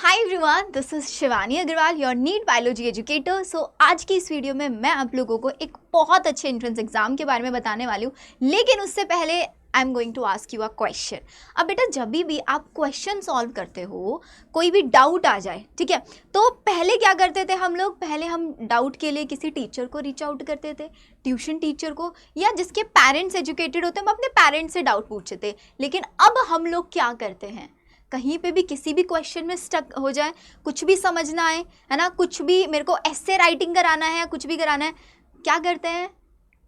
Hi everyone, this is Shivani Agarwal, your NEET biology educator. So आज की इस वीडियो में मैं आप लोगों को एक बहुत अच्छे एंट्रेंस एग्जाम के बारे में बताने वाली हूँ, लेकिन उससे पहले I am going to ask you a question. अब बेटा, जब भी आप क्वेश्चन सॉल्व करते हो, कोई भी डाउट आ जाए, ठीक है, तो पहले क्या करते थे हम लोग? पहले हम डाउट के लिए किसी टीचर को रीच आउट करते थे, ट्यूशन टीचर को, या जिसके पेरेंट्स एजुकेटेड होते हैं हम अपने पेरेंट्स से डाउट पूछते थे। लेकिन अब हम लोग क्या करते हैं? कहीं पे भी किसी भी क्वेश्चन में स्टक हो जाए, कुछ भी समझना है ना, कुछ भी मेरे को एस्से राइटिंग कराना है, कुछ भी कराना है, क्या करते हैं?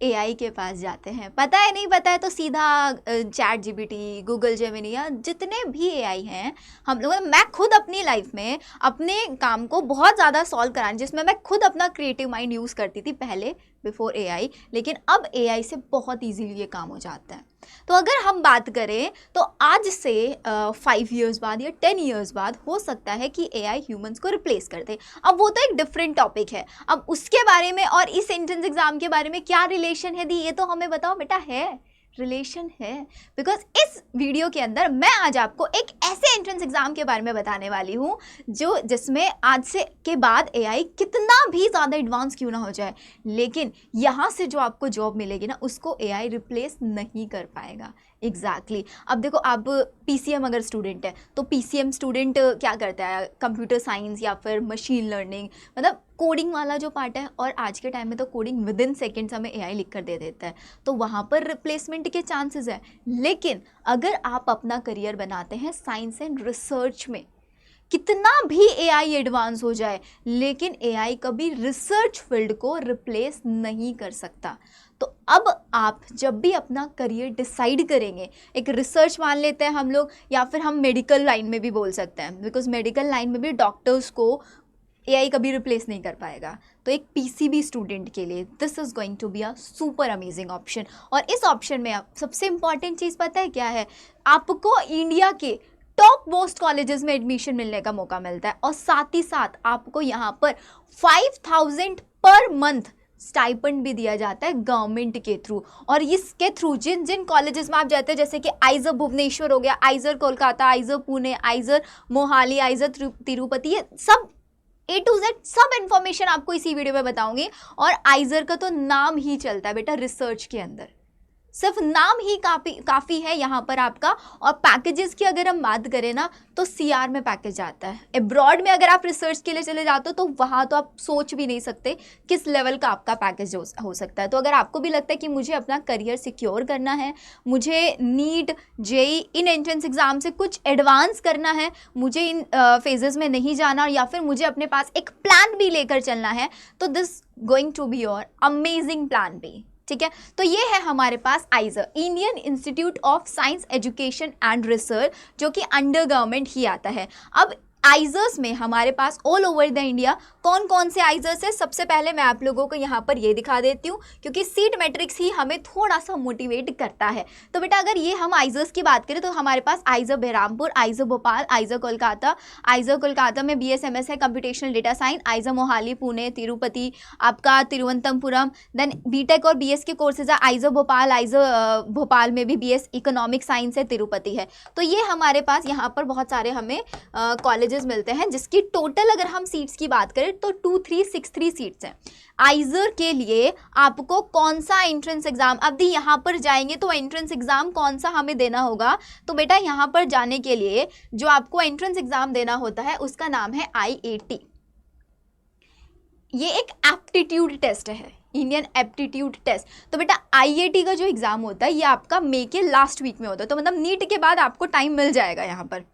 एआई के पास जाते हैं। पता है नहीं पता है तो सीधा चैट जीपीटी, गूगल जेमिनी या जितने भी एआई हैं, हम लोग, मैं खुद अपनी लाइफ में अपने काम को बहुत ज़्यादा सॉल्व कराने, जिसमें मैं खुद अपना क्रिएटिव माइंड यूज़ करती थी पहले बिफोर एआई, लेकिन अब एआई से बहुत इजीली ये काम हो जाता है। तो अगर हम बात करें तो आज से 5 इयर्स बाद या 10 इयर्स बाद हो सकता है कि एआई ह्यूमंस को रिप्लेस कर दे। अब वो तो एक डिफरेंट टॉपिक है। अब उसके बारे में और इस एंट्रेंस एग्जाम के बारे में क्या रिलेशन है दी, ये तो हमें बताओ बेटा। है रिलेशन है, बिकॉज इस वीडियो के अंदर मैं आज आपको एक ऐसे एंट्रेंस एग्जाम के बारे में बताने वाली हूँ जिसमें आज से के बाद एआई कितना भी ज़्यादा एडवांस क्यों ना हो जाए, लेकिन यहाँ से जो आपको जॉब मिलेगी ना, उसको एआई रिप्लेस नहीं कर पाएगा। एग्जैक्टली अब देखो, आप पीसीएम अगर स्टूडेंट है तो पीसीएम स्टूडेंट क्या करता है? कंप्यूटर साइंस या फिर मशीन लर्निंग, मतलब कोडिंग वाला जो पार्ट है, और आज के टाइम में तो कोडिंग विद इन सेकेंड्स हमें एआई लिख कर दे देता है, तो वहाँ पर रिप्लेसमेंट के चांसेस है। लेकिन अगर आप अपना करियर बनाते हैं साइंस एंड रिसर्च में, कितना भी एआई एडवांस हो जाए, लेकिन एआई कभी रिसर्च फील्ड को रिप्लेस नहीं कर सकता। तो अब आप जब भी अपना करियर डिसाइड करेंगे, एक रिसर्च मान लेते हैं हम लोग, या फिर हम मेडिकल लाइन में भी बोल सकते हैं, बिकॉज मेडिकल लाइन में भी डॉक्टर्स को एआई कभी रिप्लेस नहीं कर पाएगा। तो एक पीसीबी स्टूडेंट के लिए this is going to be a super amazing option. और इस ऑप्शन में आप सबसे इंपॉर्टेंट चीज़ पता है क्या है? आपको इंडिया के टॉप मोस्ट कॉलेजेस में एडमिशन मिलने का मौका मिलता है, और साथ ही साथ आपको यहाँ पर 5000 पर मंथ स्टाइपेंड भी दिया जाता है गवर्नमेंट के थ्रू। और इसके थ्रू जिन जिन कॉलेजेस में आप जाते हैं, जैसे कि आइजर भुवनेश्वर हो गया, आइजर कोलकाता, आइजर पुणे, आइजर मोहाली, आइजर तिरुपति, ये सब A to Z सब इन्फॉर्मेशन आपको इसी वीडियो में बताऊंगी। और आइजर का तो नाम ही चलता है बेटा रिसर्च के अंदर, सिर्फ नाम ही काफ़ी है यहाँ पर आपका। और पैकेजेस की अगर हम बात करें ना, तो सीआर में पैकेज आता है। अब्रॉड में अगर आप रिसर्च के लिए चले जाते हो तो वहाँ तो आप सोच भी नहीं सकते किस लेवल का आपका पैकेज हो सकता है। तो अगर आपको भी लगता है कि मुझे अपना करियर सिक्योर करना है, मुझे नीट जेई इन एंट्रेंस एग्जाम से कुछ एडवांस करना है, मुझे इन फेजेस में नहीं जाना, या फिर मुझे अपने पास एक प्लान बी लेकर चलना है, तो this going to be your amazing plan B. ठीक है, तो ये है हमारे पास IISER, Indian Institute of Science Education and Research, जो कि अंडर गवर्नमेंट ही आता है। अब आइजर्स में हमारे पास ऑल ओवर द इंडिया कौन कौन से आइजर्स है, सबसे पहले मैं आप लोगों को यहाँ पर ये दिखा देती हूँ, क्योंकि सीट मैट्रिक्स ही हमें थोड़ा सा मोटिवेट करता है। तो बेटा, अगर ये हम आइजर्स की बात करें तो हमारे पास आइजर बहरामपुर, आइजर भोपाल, आइजर कोलकाता में BSMS है computational data science, आइजर Mohali, Pune, Tirupati, आपका तिरुवनंतपुरम। देन बीटेक और BS के कोर्सेज है आइजर भोपाल, आइजर भोपाल में भी BS इकोनॉमिक साइंस है, तिरुपति है। तो ये हमारे पास यहाँ पर बहुत सारे हमें कॉलेजेस मिलते हैं, जिसकी टोटल अगर हम सीट्स की बात करें तो 2363 सीट्स हैं। आइजर के लिए आपको कौन सा एंट्रेंस एग्जाम, अब यहाँ पर जाएंगे तो एंट्रेंस एग्जाम कौन सा हमें देना होगा? तो बेटा, यहाँ पर जाने के लिए जो आपको एंट्रेंस एग्जाम देना होता है उसका नाम है IAT। ये एक एप्टीट्यूड टेस्ट है, इंडियन एप्टीट्यूड टेस्ट। तो बेटा, IAT का जो एग्जाम होता है ये आपका मई के लास्ट वीक में होता है, तो मतलब नीट के बाद आपको टाइम मिल जाएगा यहाँ पर।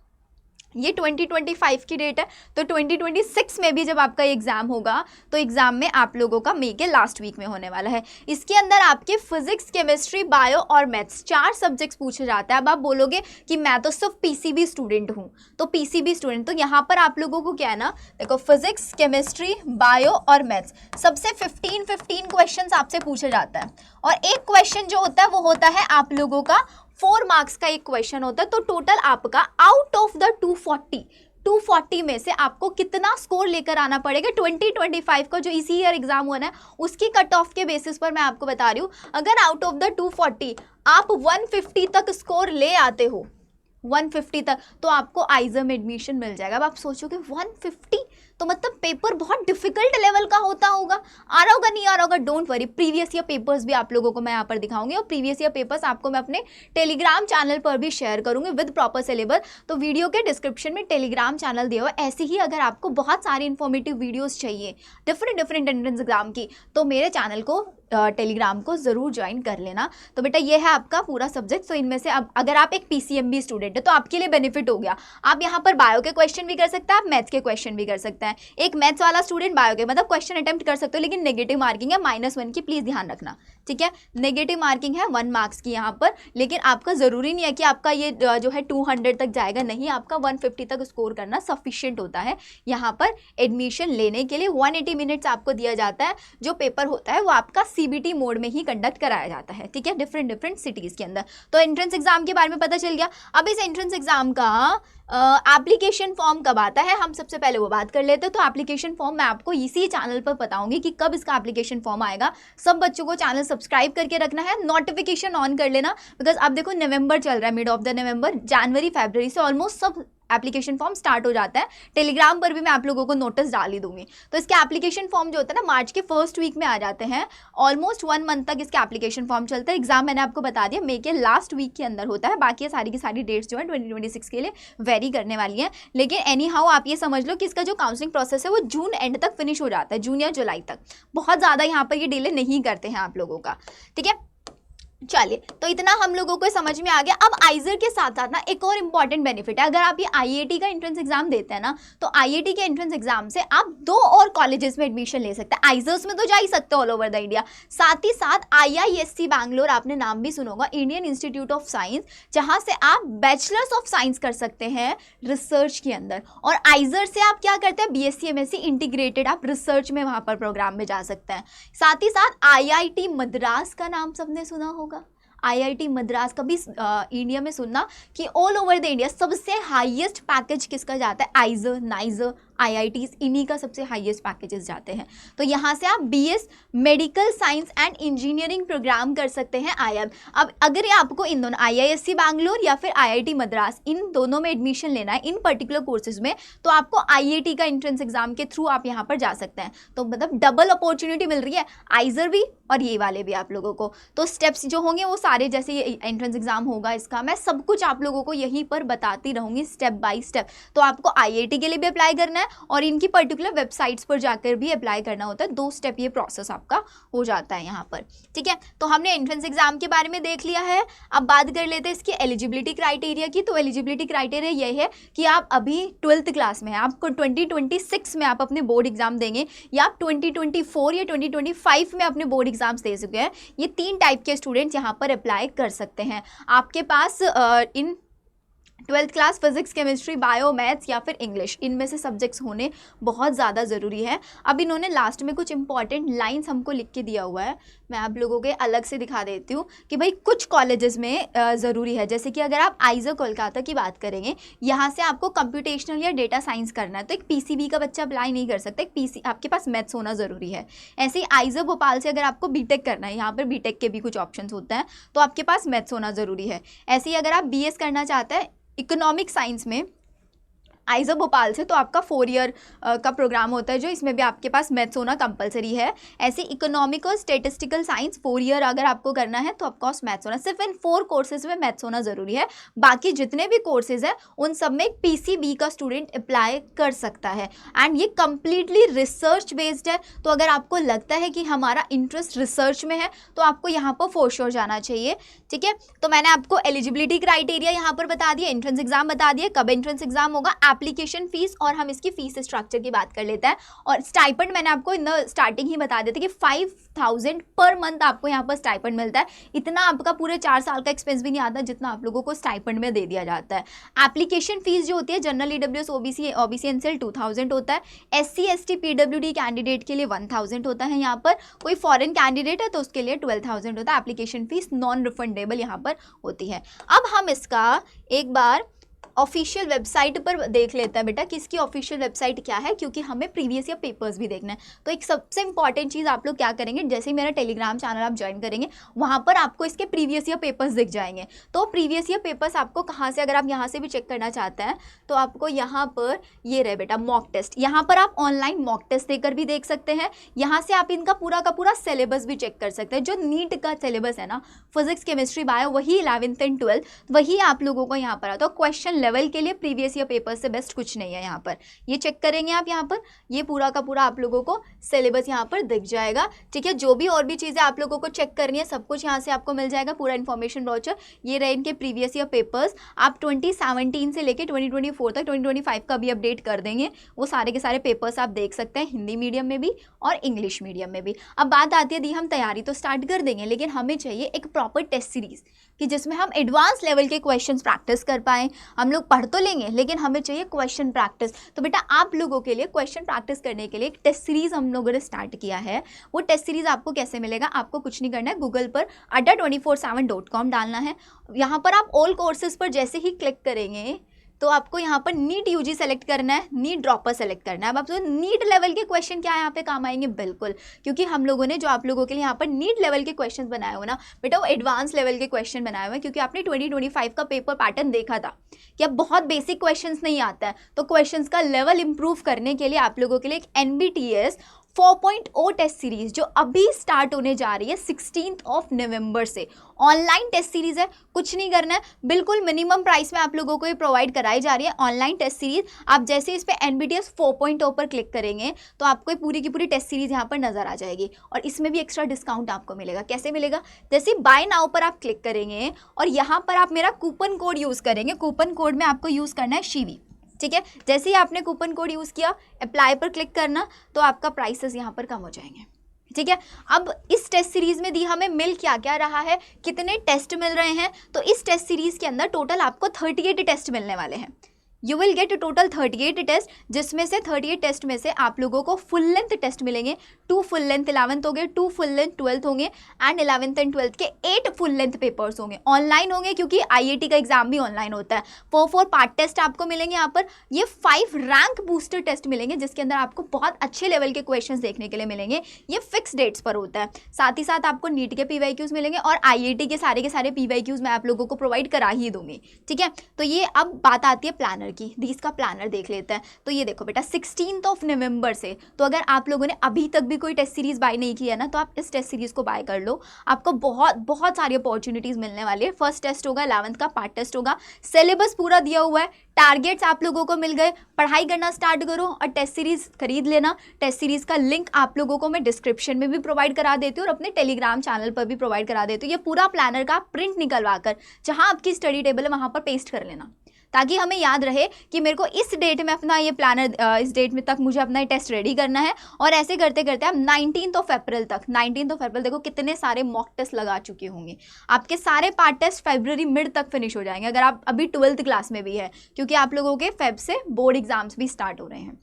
ये 2025 की डेट है, तो 2026 में भी जब आपका एग्ज़ाम होगा तो एग्ज़ाम में आप लोगों का मई के लास्ट वीक में होने वाला है। इसके अंदर आपके फिजिक्स, केमिस्ट्री, बायो और मैथ्स 4 सब्जेक्ट्स पूछे जाते हैं। अब आप बोलोगे कि मैं तो सिर्फ PCB स्टूडेंट हूँ, तो PCB स्टूडेंट, तो यहाँ पर आप लोगों को क्या है ना, देखो फिजिक्स, केमिस्ट्री, बायो और मैथ्स सबसे 15 क्वेश्चन आपसे पूछे जाता है। और एक क्वेश्चन जो होता है वो होता है आप लोगों का 4 मार्क्स का एक क्वेश्चन होता है। तो टोटल आपका आउट ऑफ द 240 में से आपको कितना स्कोर लेकर आना पड़ेगा? 2025 का जो इसी ईयर एग्जाम हुआ है उसकी कट ऑफ के बेसिस पर मैं आपको बता रही हूँ, अगर आउट ऑफ द 240 आप 150 तक स्कोर ले आते हो 150 तक, तो आपको आइजर में एडमिशन मिल जाएगा। अब आप सोचोगे 150 तो मतलब पेपर बहुत डिफिकल्ट लेवल का होता होगा, आ रहा होगा नहीं आ रहा होगा, don't worry, previous year papers भी आप लोगों को मैं यहाँ पर दिखाऊंगी और प्रीवियस ईयर पेपर्स आपको मैं अपने टेलीग्राम चैनल पर भी शेयर करूंगी विद प्रॉपर सिलेबस। तो वीडियो के डिस्क्रिप्शन में टेलीग्राम चैनल दिया हुआ, ऐसे ही अगर आपको बहुत सारी इंफॉर्मेटिव वीडियोस चाहिए डिफरेंट एंट्रेंस एग्जाम की, तो मेरे चैनल को टेलीग्राम को ज़रूर ज्वाइन कर लेना। तो बेटा ये है आपका पूरा सब्जेक्ट। तो इनमें से अब अगर आप एक पीसीएमबी स्टूडेंट है तो आपके लिए बेनिफिट हो गया, आप यहाँ पर बायो के क्वेश्चन भी कर सकते हैं, आप मैथ्स के क्वेश्चन भी कर सकते हैं। एक मैथ्स वाला स्टूडेंट बायो के मतलब क्वेश्चन अटेम्प्ट कर सकते हो, लेकिन नेगेटिव मार्किंग है -1 की, प्लीज़ ध्यान रखना, ठीक है। नेगेटिव मार्किंग है 1 मार्क्स की यहाँ पर, लेकिन आपका ज़रूरी नहीं है कि आपका ये जो है 200 तक जाएगा, नहीं, आपका 150 तक स्कोर करना सफिशिएंट होता है। यहाँ पर एडमिशन लेने के लिए 180 मिनट्स आपको दिया जाता है। जो पेपर होता है वो आपका सीबीटी मोड में ही कंडक्ट कराया जाता है, ठीक है, डिफरेंट सिटीज़ के अंदर। तो एंट्रेंस एग्जाम के बारे में पता चल गया। अब इस एंट्रेंस एग्जाम का एप्लीकेशन फॉर्म कब आता है, हम सबसे पहले वो बात कर लेते हैं। तो एप्लीकेशन फॉर्म मैं आपको इसी चैनल पर बताऊंगी कि कब इसका एप्लीकेशन फॉर्म आएगा। सब बच्चों को चैनल सब्सक्राइब करके रखना है, नोटिफिकेशन ऑन कर लेना, बिकॉज अब देखो नवंबर चल रहा है, मिड ऑफ द नवंबर, जनवरी फरवरी से ऑलमोस्ट सब एप्लीकेशन फॉर्म स्टार्ट हो जाता है। टेलीग्राम पर भी मैं आप लोगों को नोटिस डाल ही दूंगी। तो इसके एप्लीकेशन फॉर्म जो होता है ना, मार्च के फर्स्ट वीक में आ जाते हैं। ऑलमोस्ट 1 मंथ तक इसके एप्लीकेशन फॉर्म चलता है। एग्जाम मैंने आपको बता दिया मई के लास्ट वीक के अंदर होता है। बाकी सारी की सारी डेट्स जो है 2026 के लिए वेरी करने वाली हैं। लेकिन एनी हाउ आप ये समझ लो कि इसका जो काउंसलिंग प्रोसेस है वो जून एंड तक फिनिश हो जाता है, जून या जुलाई तक। बहुत ज़्यादा यहाँ पर ये डिले नहीं करते हैं आप लोगों का, ठीक है। चलिए, तो इतना हम लोगों को समझ में आ गया। अब आइजर के साथ साथ ना एक और इम्पॉर्टेंट बेनिफिट है। अगर आप ये आईआईटी का एंट्रेंस एग्जाम देते हैं ना, तो आईआईटी के एंट्रेंस एग्जाम से आप 2 और कॉलेजेस में एडमिशन ले सकते हैं। आइजर्स में तो जा ही सकते हो ऑल ओवर द इंडिया, साथ ही साथ IISc बैंगलोर, आपने नाम भी सुना होगा, इंडियन इंस्टीट्यूट ऑफ साइंस, जहां से आप बैचलर्स ऑफ साइंस कर सकते हैं रिसर्च के अंदर। और आइजर से आप क्या करते हैं, BSc MSc इंटीग्रेटेड, आप रिसर्च में वहां पर प्रोग्राम में जा सकते हैं। साथ ही साथ IIT मद्रास का नाम सबने सुना होगा। IIT मद्रास का भी इंडिया में सुनना कि ऑल ओवर द इंडिया सबसे हाईएस्ट पैकेज किसका जाता है, आइजर, नाइजर, IITs, इन्हीं का सबसे हाईएस्ट पैकेजेस जाते हैं। तो यहाँ से आप BS medical science and engineering programme कर सकते हैं IIM। अब अगर आपको इन दोनों IISc बैंगलोर या फिर IIT मद्रास, इन दोनों में एडमिशन लेना है इन पर्टिकुलर कोर्सेज में, तो आपको IIT का एंट्रेंस एग्जाम के थ्रू आप यहाँ पर जा सकते हैं। तो मतलब डबल अपॉर्चुनिटी मिल रही है, आइजर भी और ये वाले भी आप लोगों को। तो स्टेप्स जो होंगे वो सारे, जैसे ये एंट्रेंस एग्जाम होगा इसका, मैं सब कुछ आप लोगों को यहीं पर बताती रहूँगी स्टेप बाय स्टेप। तो आपको IIT के लिए भी अप्लाई करना है और इनकी पर्टिकुलर वेबसाइट्स पर जाकर भी अप्लाई करना होता है। 2 स्टेप ये प्रोसेस आपका हो जाता है यहाँ पर, ठीक है। तो हमने एंट्रेंस एग्जाम के बारे में देख लिया है। अब बात कर लेते हैं इसकी एलिजिबिलिटी क्राइटेरिया की। तो एलिजिबिलिटी क्राइटेरिया ये है कि आप अभी 12th क्लास में हैं, आपको 2026 में आप अपने बोर्ड एग्जाम देंगे, या आप 2024 या 2025 में अपने बोर्ड एग्जाम्स दे चुके हैं। ये 3 टाइप के स्टूडेंट्स यहाँ पर अप्लाई कर सकते हैं। आपके पास इन 12th class physics, chemistry, bio, maths या फिर इंग्लिश, इनमें से सब्जेक्ट्स होने बहुत ज़्यादा ज़रूरी है। अब इन्होंने लास्ट में कुछ इंपॉर्टेंट लाइंस हमको लिख के दिया हुआ है, मैं आप लोगों के अलग से दिखा देती हूँ कि भाई कुछ कॉलेजेस में ज़रूरी है। जैसे कि अगर आप आइजर कोलकाता की बात करेंगे, यहाँ से आपको कंप्यूटेशनल या डेटा साइंस करना है, तो एक PCB का बच्चा अप्लाई नहीं कर सकता, एक PC आपके पास मैथ्स होना ज़रूरी है। ऐसे ही आइजर भोपाल से अगर आपको BTech करना है, यहाँ पर BTech के भी कुछ ऑप्शन होते हैं, तो आपके पास मैथ्स होना ज़रूरी है। ऐसे ही अगर आप BS करना चाहते हैं इकोनॉमिक साइंस में आइजर भोपाल से, तो आपका 4 ईयर का प्रोग्राम होता है, जो इसमें भी आपके पास मैथ्स होना कंपलसरी है। ऐसे इकोनॉमिक और स्टेटिस्टिकल साइंस 4 ईयर अगर आपको करना है तो ऑफकोर्स मैथ्स होना, सिर्फ इन 4 कोर्सेज में मैथ्स होना ज़रूरी है। बाकी जितने भी कोर्सेज हैं उन सब में PCB का स्टूडेंट अप्लाई कर सकता है। एंड ये कम्प्लीटली रिसर्च बेस्ड है। तो अगर आपको लगता है कि हमारा इंटरेस्ट रिसर्च में है तो आपको यहाँ पर फॉर श्योर जाना चाहिए, ठीक है। तो मैंने आपको एलिजिबिलिटी क्राइटेरिया यहाँ पर बता दिया, एंट्रेंस एग्जाम बता दिया, कब एंट्रेंस एग्जाम होगा, एप्लीकेशन फीस, और हम इसकी फीस स्ट्रक्चर की बात कर लेते हैं। और स्टाइपेंड मैंने आपको इन द स्टार्टिंग ही बता देते कि 5000 पर मंथ आपको यहाँ पर स्टाइपेंड मिलता है। इतना आपका पूरे 4 साल का एक्सपेंस भी नहीं आता जितना आप लोगों को स्टाइपेंड में दे दिया जाता है। एप्लीकेशन फीस जो होती है जनरल EWS OBC NCL 2000 होता है। SC ST PWD कैंडिडेट के लिए 1000 होता है। यहाँ पर कोई फॉरेन कैंडिडेट है तो उसके लिए 12000 होता है। एप्लीकेशन फीस नॉन रिफंडेबल यहाँ पर होती है। अब हम इसका एक बार ऑफिशियल वेबसाइट पर देख लेते हैं बेटा कि इसकी ऑफिशियल वेबसाइट क्या है, क्योंकि हमें प्रीवियस ईयर पेपर्स भी देखना है। तो एक सबसे इंपॉर्टेंट चीज़ आप लोग क्या करेंगे, जैसे ही मेरा टेलीग्राम चैनल आप ज्वाइन करेंगे वहाँ पर आपको इसके प्रीवियस ईयर पेपर्स दिख जाएंगे। तो प्रीवियस ईयर पेपर्स आपको कहाँ से, अगर आप यहाँ से भी चेक करना चाहते हैं तो आपको यहाँ पर ये रहे बेटा मॉक टेस्ट, यहाँ पर आप ऑनलाइन मॉक टेस्ट देकर भी देख सकते हैं। यहाँ से आप इनका पूरा का पूरा सिलेबस भी चेक कर सकते हैं। जो नीट का सिलेबस है ना, फिजिक्स केमिस्ट्री बायो, वही 11th एंड 12th वही आप लोगों को यहाँ पर आता है। क्वेश्चन लेवल के लिए प्रीवियस ईयर पेपर से बेस्ट कुछ नहीं है। यहाँ पर ये चेक करेंगे आप, यहाँ पर ये पूरा का पूरा आप लोगों को सिलेबस यहाँ पर दिख जाएगा। ठीक है, जो भी और भी चीज़ें आप लोगों को चेक करनी है सब कुछ यहाँ से आपको मिल जाएगा, पूरा इन्फॉर्मेशन ब्राउचर। ये रहे इनके प्रीवियस ईयर पेपर्स। आप 2017 से लेकर 2024 तक 2025 का भी अपडेट कर देंगे। वो सारे के सारे पेपर्स आप देख सकते हैं, हिंदी मीडियम में भी और इंग्लिश मीडियम में भी। अब बात आती है दी, हम तैयारी तो स्टार्ट कर देंगे, लेकिन हमें चाहिए एक प्रॉपर टेस्ट सीरीज कि जिसमें हम एडवांस लेवल के क्वेश्चंस प्रैक्टिस कर पाएँ। हम लोग पढ़ तो लेंगे लेकिन हमें चाहिए क्वेश्चन प्रैक्टिस। तो बेटा आप लोगों के लिए क्वेश्चन प्रैक्टिस करने के लिए एक टेस्ट सीरीज हम लोगों ने स्टार्ट किया है। वो टेस्ट सीरीज आपको कैसे मिलेगा, आपको कुछ नहीं करना है, गूगल पर adda247.com डालना है। यहाँ पर आप ऑल कोर्सेज पर जैसे ही क्लिक करेंगे तो आपको यहाँ पर नीट यूजी सेलेक्ट करना है, नीट ड्रॉपर सेलेक्ट करना है। अब आपको नीट लेवल के क्वेश्चन क्या यहाँ पे काम आएंगे, बिल्कुल, क्योंकि हम लोगों ने जो आप लोगों के लिए यहाँ पर नीट लेवल के क्वेश्चन बनाए हुए ना बेटा, वो एडवांस लेवल के क्वेश्चन बनाए हुए हैं। क्योंकि आपने 2025 का पेपर पैटर्न देखा था कि अब बहुत बेसिक क्वेश्चन नहीं आता है, तो क्वेश्चन का लेवल इंप्रूव करने के लिए आप लोगों के लिए एक NBTS 4.0 टेस्ट सीरीज जो अभी स्टार्ट होने जा रही है 16 नवंबर से। ऑनलाइन टेस्ट सीरीज है, कुछ नहीं करना है, बिल्कुल मिनिमम प्राइस में आप लोगों को ये प्रोवाइड कराई जा रही है ऑनलाइन टेस्ट सीरीज। आप जैसे इस पे NBTS 4.0 पर क्लिक करेंगे तो आपको ये पूरी की पूरी टेस्ट सीरीज यहाँ पर नजर आ जाएगी, और इसमें भी एक्स्ट्रा डिस्काउंट आपको मिलेगा। कैसे मिलेगा, जैसे बाय नाउ पर आप क्लिक करेंगे और यहाँ पर आप मेरा कूपन कोड यूज़ करेंगे। कूपन कोड में आपको यूज़ करना है शिवी। ठीक है, जैसे ही आपने कूपन कोड यूज़ किया, अप्लाई पर क्लिक करना, तो आपका प्राइसेस यहाँ पर कम हो जाएंगे। ठीक है, अब इस टेस्ट सीरीज में दी हमें मिल क्या क्या रहा है, कितने टेस्ट मिल रहे हैं, तो इस टेस्ट सीरीज के अंदर टोटल आपको 38 टेस्ट मिलने वाले हैं। You will get total 38 test, जिसमें से 38 टेस्ट में से आप लोगों को फुल लेंथ टेस्ट मिलेंगे। 2 फुल लेंथ 11th होंगे, 2 फुल लेंथ 12th होंगे, एंड 11th एंड 12th के 8 फुल लेंथ पेपर्स होंगे। ऑनलाइन होंगे क्योंकि IIT का एग्जाम भी ऑनलाइन होता है। 4 पार्ट टेस्ट आपको मिलेंगे यहाँ पर। ये 5 रैंक बूस्टर टेस्ट मिलेंगे, जिसके अंदर आपको बहुत अच्छे लेवल के क्वेश्चन देखने के लिए मिलेंगे। ये फिक्स डेट्स पर होता है। साथ ही साथ आपको नीट के PYQs मिलेंगे, और IIT के सारे PYQs मैं आप लोगों को प्रोवाइड करा ही दूंगी। ठीक है, तो ये अब बात आती है प्लानर की। इसका प्लानर देख लेते हैं। तो ये देखो बेटा 16 नवंबर से, तो अगर आप लोगों ने अभी तक भी कोई टेस्ट सीरीज बाय नहीं किया ना, तो आप इस टेस्ट सीरीज को बाय कर लो। आपको बहुत सारी अपॉर्चुनिटीज मिलने वाली है। फर्स्ट टेस्ट होगा, 11th का पार्ट टेस्ट होगा, सिलेबस पूरा दिया हुआ है, टारगेट्स आप लोगों को मिल गए, पढ़ाई करना स्टार्ट करो और टेस्ट सीरीज खरीद लेना। टेस्ट सीरीज का लिंक आप लोगों को मैं डिस्क्रिप्शन में भी प्रोवाइड करा देती हूँ और अपने टेलीग्राम चैनल पर भी प्रोवाइड करा देती हूँ। ये पूरा प्लानर का प्रिंट निकलवा कर जहाँ आपकी स्टडी टेबल है वहाँ पर पेस्ट कर लेना, ताकि हमें याद रहे कि मेरे को इस डेट में अपना ये प्लानर, इस डेट में तक मुझे अपना ये टेस्ट रेडी करना है। और ऐसे करते करते आप 19 अप्रैल तक, 19 अप्रैल देखो कितने सारे मॉक टेस्ट लगा चुके होंगे। आपके सारे पार्ट टेस्ट फरवरी मिड तक फिनिश हो जाएंगे, अगर आप अभी 12th क्लास में भी है, क्योंकि आप लोगों के फेब से बोर्ड एग्जाम्स भी स्टार्ट हो रहे हैं।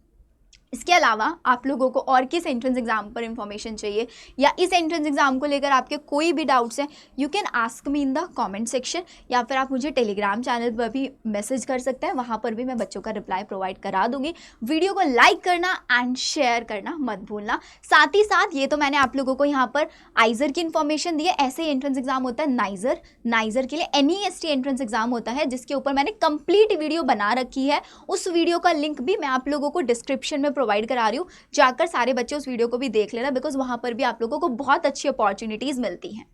इसके अलावा आप लोगों को और किस एंट्रेंस एग्जाम पर इंफॉर्मेशन चाहिए, या इस एंट्रेंस एग्जाम को लेकर आपके कोई भी डाउट्स हैं, you can ask me in the comment section, या फिर आप मुझे टेलीग्राम चैनल पर भी मैसेज कर सकते हैं। वहाँ पर भी मैं बच्चों का रिप्लाई प्रोवाइड करा दूंगी। वीडियो को लाइक करना एंड शेयर करना मत भूलना। साथ ही साथ ये तो मैंने आप लोगों को यहाँ पर आइजर की इन्फॉर्मेशन दी है। ऐसे ही एंट्रेंस एग्जाम होता है नाइजर, नाइजर के लिए NEST एंट्रेंस एग्जाम होता है, जिसके ऊपर मैंने कंप्लीट वीडियो बना रखी है। उस वीडियो का लिंक भी मैं आप लोगों को डिस्क्रिप्शन में प्रोवाइड करा रही हूँ, जाकर सारे बच्चे उस वीडियो को भी देख लेना, बिकॉज वहाँ पर भी आप लोगों को बहुत अच्छी अपॉर्चुनिटीज़ मिलती हैं।